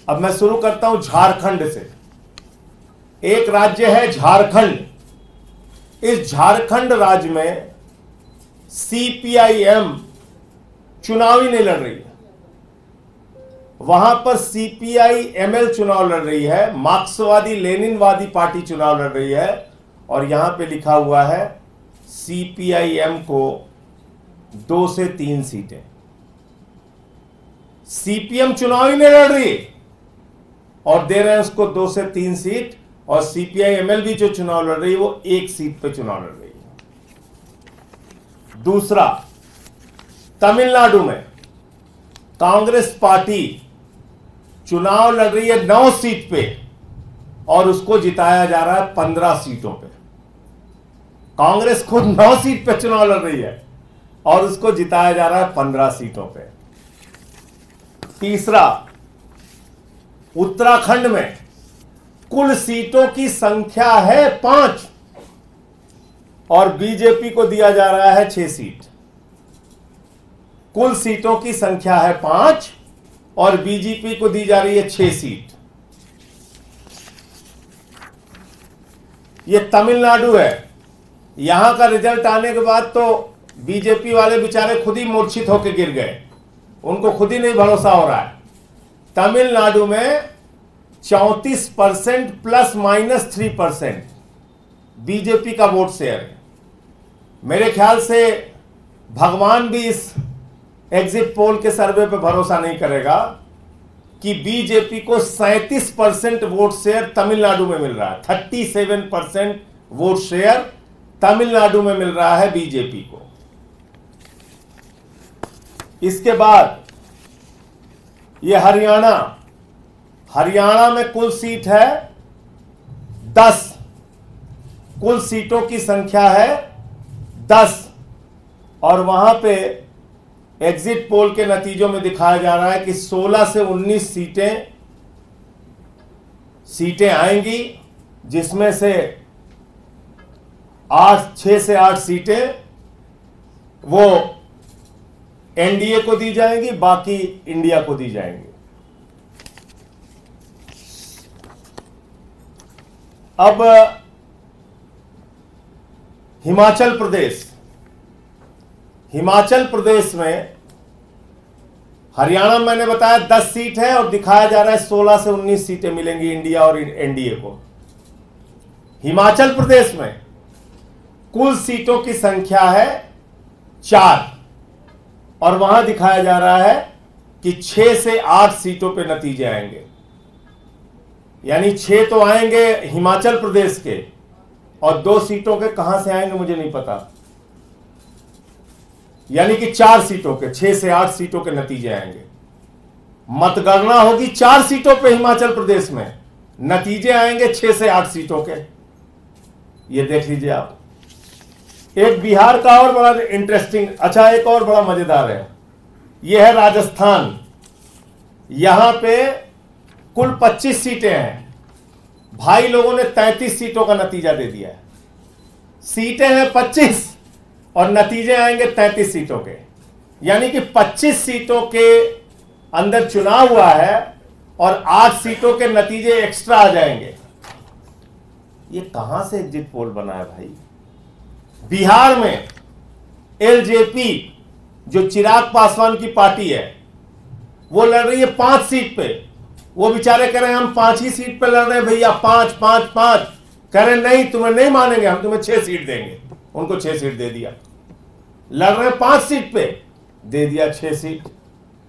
अब मैं शुरू करता हूं झारखंड से। एक राज्य है झारखंड। इस झारखंड राज्य में सीपीआईएम चुनाव ही नहीं लड़ रही है। वहां पर सीपीआईएमएल चुनाव लड़ रही है, मार्क्सवादी लेनिनवादी पार्टी चुनाव लड़ रही है, और यहां पे लिखा हुआ है सीपीआईएम को 2 से 3 सीटें। सीपीएम चुनाव ही नहीं लड़ रही और दे रहे हैं उसको 2 से 3 सीट, और सीपीआईएमएल भी जो चुनाव लड़ रही है वो 1 सीट पे चुनाव लड़ रही है। दूसरा, तमिलनाडु में कांग्रेस पार्टी चुनाव लड़ रही है 9 सीट पे और उसको जिताया जा रहा है 15 सीटों पे। कांग्रेस खुद 9 सीट पे चुनाव लड़ रही है और उसको जिताया जा रहा है 15 सीटों पे। तीसरा, उत्तराखंड में कुल सीटों की संख्या है 5 और बीजेपी को दिया जा रहा है 6 सीट। कुल सीटों की संख्या है 5 और बीजेपी को दी जा रही है 6 सीट। यह तमिलनाडु है। यहां का रिजल्ट आने के बाद तो बीजेपी वाले बेचारे खुद ही मूर्छित होकर गिर गए, उनको खुद ही नहीं भरोसा हो रहा है। तमिलनाडु में 34% ±3% बीजेपी का वोट शेयर है। मेरे ख्याल से भगवान भी इस एग्जिट पोल के सर्वे पे भरोसा नहीं करेगा कि बीजेपी को 37% वोट शेयर तमिलनाडु में मिल रहा है। 37% वोट शेयर तमिलनाडु में मिल रहा है बीजेपी को। इसके बाद ये हरियाणा में कुल सीट है 10। कुल सीटों की संख्या है 10 और वहां पे एग्जिट पोल के नतीजों में दिखाया जा रहा है कि 16 से 19 सीटें आएंगी, जिसमें से 6 से 8 सीटें वो एनडीए को दी जाएंगी, बाकी इंडिया को दी जाएंगी। अब हिमाचल प्रदेश में, हरियाणा में मैंने बताया 10 सीट है और दिखाया जा रहा है 16 से 19 सीटें मिलेंगी इंडिया और एनडीए को। हिमाचल प्रदेश में कुल सीटों की संख्या है 4 और वहां दिखाया जा रहा है कि 6 से 8 सीटों पे नतीजे आएंगे। यानी 6 तो आएंगे हिमाचल प्रदेश के और 2 सीटों के कहां से आएंगे मुझे नहीं पता। यानी कि 4 सीटों के, 6 से 8 सीटों के नतीजे आएंगे। मतगणना होगी 4 सीटों पे हिमाचल प्रदेश में, नतीजे आएंगे 6 से 8 सीटों के। ये देख लीजिए आप। एक बिहार का और बड़ा इंटरेस्टिंग, अच्छा एक और बड़ा मजेदार है, यह है राजस्थान। यहां पे कुल 25 सीटें हैं, भाई लोगों ने 33 सीटों का नतीजा दे दिया है। सीटें हैं 25 और नतीजे आएंगे 33 सीटों के, यानी कि 25 सीटों के अंदर चुनाव हुआ है और 8 सीटों के नतीजे एक्स्ट्रा आ जाएंगे। ये कहां से एग्जिट पोल बना है भाई। बिहार में एलजेपी जो चिराग पासवान की पार्टी है वो लड़ रही है 5 सीट पे। वो बेचारे कह रहे हैं हम 5 ही सीट पे लड़ रहे हैं भैया, 5 5 5। कह रहे नहीं, तुम्हें नहीं मानेंगे, हम तुम्हें 6 सीट देंगे। उनको 6 सीट दे दिया। लड़ रहे हैं 5 सीट पे, दे दिया 6 सीट।